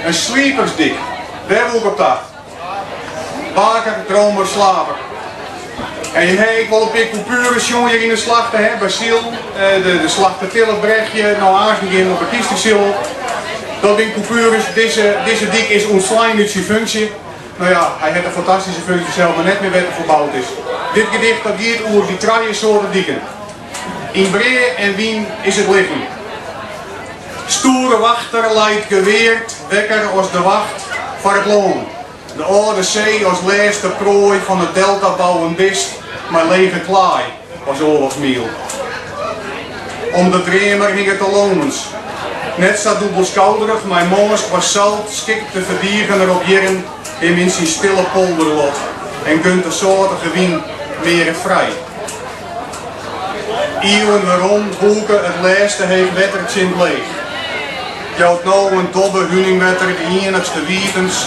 Een sleepersdik, daar wil ik op dat. Baker, dromer, slaver. En je hebt wel een beetje coupures jongen hier in de slachten, hè, bij Siel. De slachter Tillebrechtje, nou aangegeven op een kiestesil. Dat ding coupures, deze dik is ontslaan uit zijn functie. Nou ja, hij heeft een fantastische functie zelf, maar net meer wat er verbouwd is. Dit gedicht dat gaat over die drie soorten dieken. In Bree en Wien is het liggen. Stoere wachter leidt geweerd, wekker als de wacht voor het loon. De oude zee als laatste prooi van het delta bouwen bist, maar lege klaai was oorlogsmiel. Om de dremer hing het alonens. Net zo dubbelschouderig, mijn moos was zout, schikt te verdieren erop jaren in zijn stille polderlot. En kunt de soortige wien weer vrij. Eeuwen waarom boeken het laatste heeft wettertje in het leeg. Jouwt nou een dobbe huningwetter de enigste wietens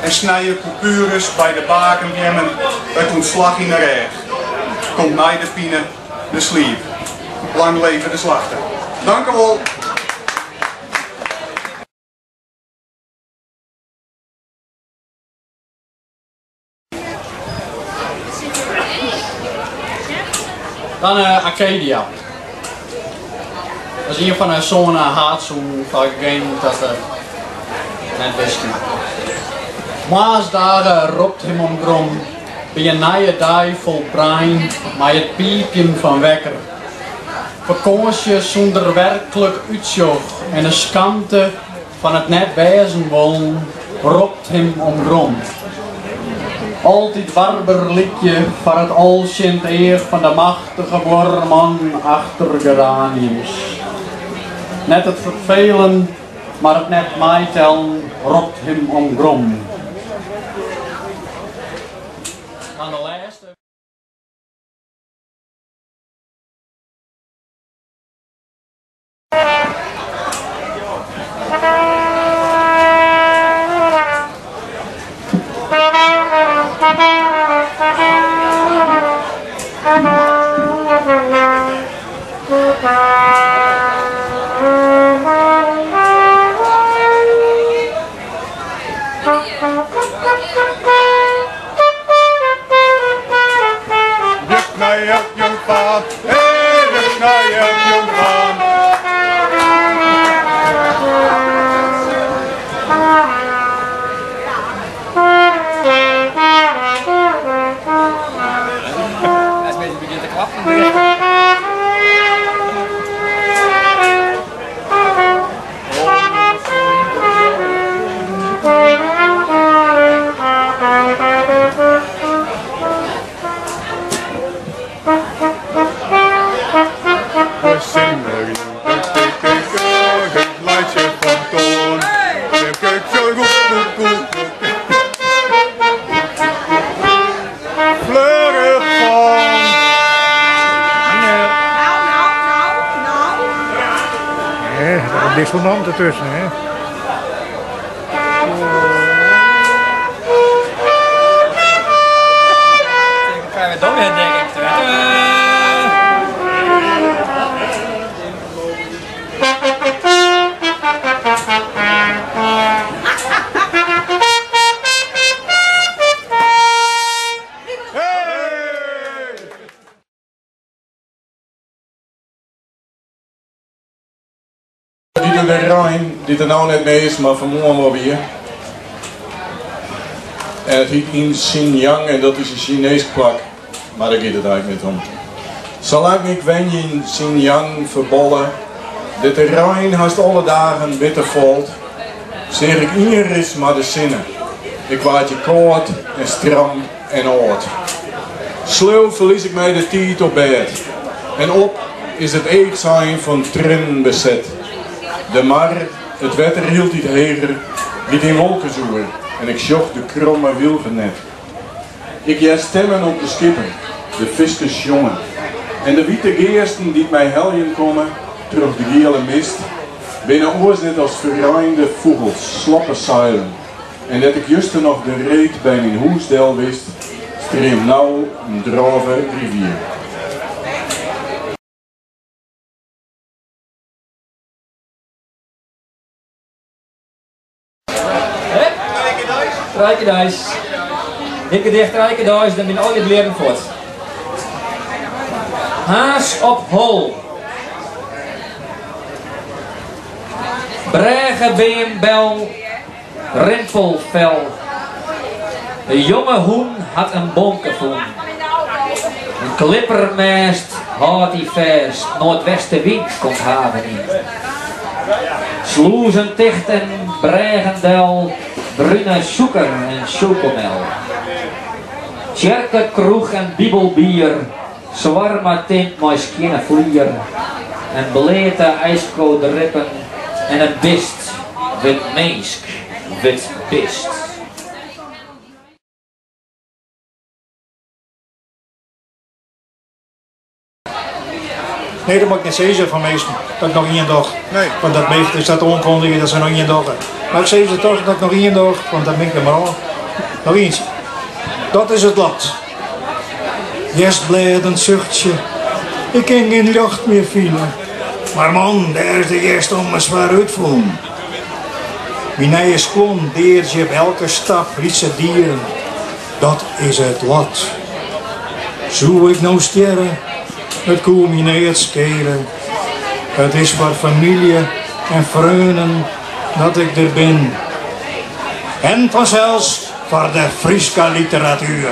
en snijden coupures bij de bakenjemmen het ontslag in de reg. Komt mij de pine, de sliep. Lang leven de slachter. Dank u wel. Dan Arcadia. Dat is een van de zo'n haatzoen van ik game dat net wisten. Maas dagen roept hem om grom, bij een nieuwe dag vol brein, maar het piepje van wekker. Vakantie zonder werkelijk uitzicht en de schaamte van het net wezen wollen, roept hem om grom. Altijd warber liedje van het alsjend eer van de machtige worman achter geraniums. Net het vervelen, maar het net maaitellen roept hem om grom. Aan de laatste. Dissonant ertussen, hè? Dan kan je weer doorheen, denk ik. De Rijn, die er nou net mee is, maar vanmorgen wel weer. En het heet in Xinjiang en dat is een Chinees plak, maar daar gaat het eigenlijk niet om. Zolang ik wen je in Xinjiang verbollen, de terrein haast alle dagen bitter valt, zeg ik hier is maar de zinnen. Ik waard je koud en stram en oud. Sluw verlies ik mij de tijd op bed. En op is het eegzijn van trin bezet. De mar, het wetter hield niet heger, niet in wolken zoeken, en ik zocht de kromme wilgen net. Ik jij stemmen op de skippen, de viskes jongen, en de witte geesten die mij heljen komen, terug de gele mist, binnen oors net als verruinde vogels, slappe zeilen, en dat ik juist nog de reet bij mijn hoesdel wist, streem nou een drove rivier. Rijkenduis. Ik gedicht Rijkenduis, dan ben al je bleren voort. Haas op hol. Brege beenbel, rimpelvel. De jonge hoen had een bonke voen. Een klippermest houdt hij vast, noordwestenwind komt haven in. Sloezen tichten, bregendel, brune zoeker en chocomel. Tjerke, kroeg en bibelbier, zwarma tint met skinnenvlier. En belete ijskoude rippen en een bist, wit meesk, wit bist. Nee, dat mag ik niet zeggen van meestal. Dat ik nog één dag. Nee. Want dat meest is dat onkondigen dat ze nog één dag. Maar ik zeg ze toch dat ik nog één dag, want dat ben ik er maar al. Nog eens. Dat is het lat. Jest blijft een zuchtje. Ik kan geen lucht meer vielen. Maar man, daar is de eerste om me zwaar uitvoeren. Wie naar je schoon deert je op elke stap rietse dieren. Dat is het lat. Zou ik nou sterren? Het koe me niet het schelen. Het is voor familie en vrienden dat ik er ben. En vanzelfs voor de Friese literatuur.